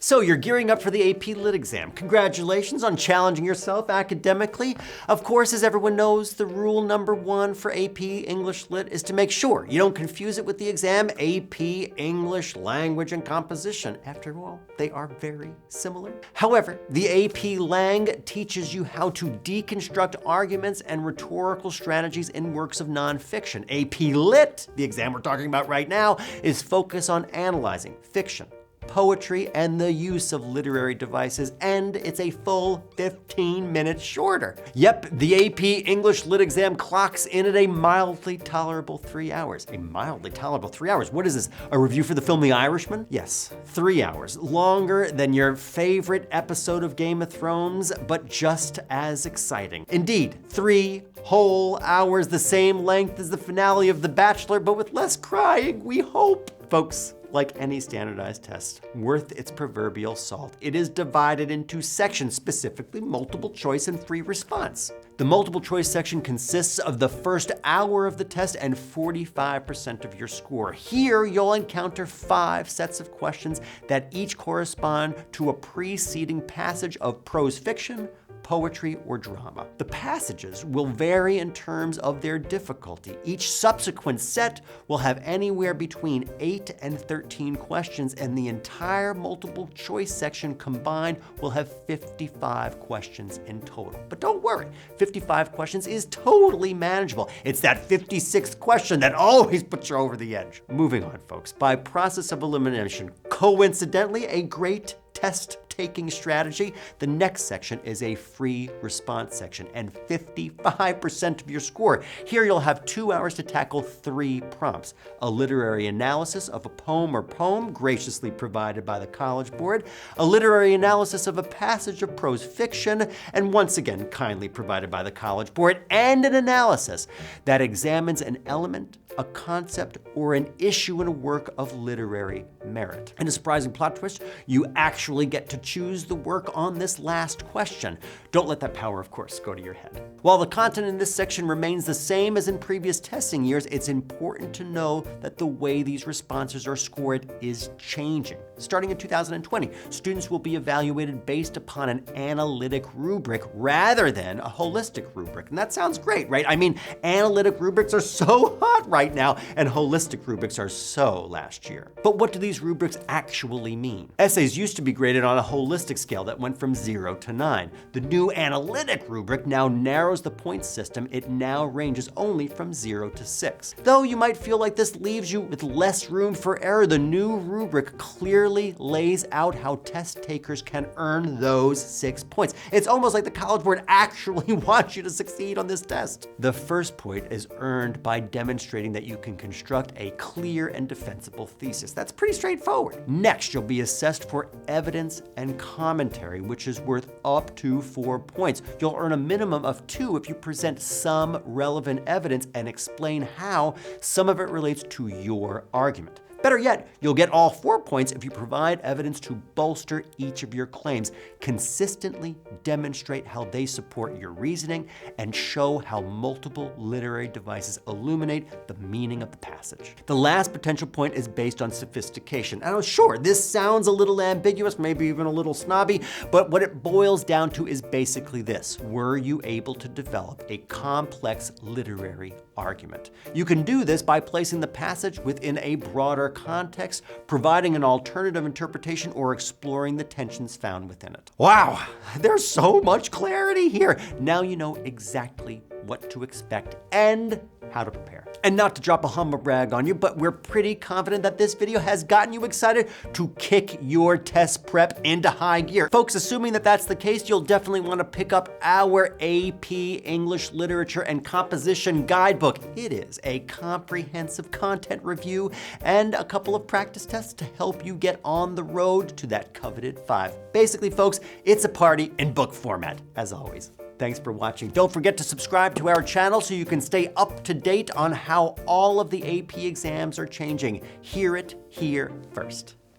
So you're gearing up for the AP Lit exam. Congratulations on challenging yourself academically. Of course, as everyone knows, the rule number one for AP English Lit is to make sure you don't confuse it with the exam AP English Language and Composition. After all, they are very similar. However, the AP Lang teaches you how to deconstruct arguments and rhetorical strategies in works of nonfiction. AP Lit, the exam we're talking about right now, is focused on analyzing fiction, poetry, and the use of literary devices, and it's a full 15 minutes shorter. Yep, the AP English Lit exam clocks in at a mildly tolerable 3 hours. A mildly tolerable 3 hours? What is this, a review for the film The Irishman? Yes, 3 hours. Longer than your favorite episode of Game of Thrones, but just as exciting. Indeed, 3 whole hours, the same length as the finale of The Bachelor, but with less crying, we hope. Folks, like any standardized test, worth its proverbial salt, it is divided into sections, specifically multiple choice and free response. The multiple choice section consists of the first hour of the test and 45% of your score. Here, you'll encounter 5 sets of questions that each correspond to a preceding passage of prose fiction, poetry, or drama. The passages will vary in terms of their difficulty. Each subsequent set will have anywhere between 8 and 13 questions, and the entire multiple choice section combined will have 55 questions in total. But don't worry, 55 questions is totally manageable. It's that 56th question that always puts you over the edge. Moving on, folks, by process of elimination, coincidentally, a great test-taking strategy, the next section is a free response section and 55% of your score. Here you'll have 2 hours to tackle 3 prompts: a literary analysis of a poem or poem graciously provided by the College Board, a literary analysis of a passage of prose fiction, and once again kindly provided by the College Board, and an analysis that examines an element, a concept, or an issue in a work of literary merit. And a surprising plot twist, you actually get to choose the work on this last question. Don't let that power, of course, go to your head. While the content in this section remains the same as in previous testing years, it's important to know that the way these responses are scored is changing. Starting in 2020, students will be evaluated based upon an analytic rubric rather than a holistic rubric. And that sounds great, right? I mean, analytic rubrics are so hot right now, and holistic rubrics are so last year. But what do these rubrics actually mean? Essays used to be graded on a holistic scale that went from 0 to 9. The new analytic rubric now narrows the point system. It now ranges only from 0 to 6. Though you might feel like this leaves you with less room for error, the new rubric clearly lays out how test takers can earn those 6 points. It's almost like the College Board actually wants you to succeed on this test. The first point is earned by demonstrating that you can construct a clear and defensible thesis. That's pretty straightforward. Next, you'll be assessed for evidence and commentary, which is worth up to 4 points. You'll earn a minimum of 2 if you present some relevant evidence and explain how some of it relates to your argument. Better yet, you'll get all 4 points if you provide evidence to bolster each of your claims, consistently demonstrate how they support your reasoning, and show how multiple literary devices illuminate the meaning of the passage. The last potential point is based on sophistication. And sure, this sounds a little ambiguous, maybe even a little snobby, but what it boils down to is basically this: were you able to develop a complex literary argument? You can do this by placing the passage within a broader context, providing an alternative interpretation, or exploring the tensions found within it. Wow, there's so much clarity here. Now you know exactly what to expect and how to prepare. And not to drop a humble brag on you, but we're pretty confident that this video has gotten you excited to kick your test prep into high gear. Folks, assuming that that's the case, you'll definitely want to pick up our AP English Literature and Composition Guidebook. It is a comprehensive content review and a couple of practice tests to help you get on the road to that coveted 5. Basically, folks, it's a party in book format, as always. Thanks for watching. Don't forget to subscribe to our channel so you can stay up to date on how all of the AP exams are changing. Hear it here first.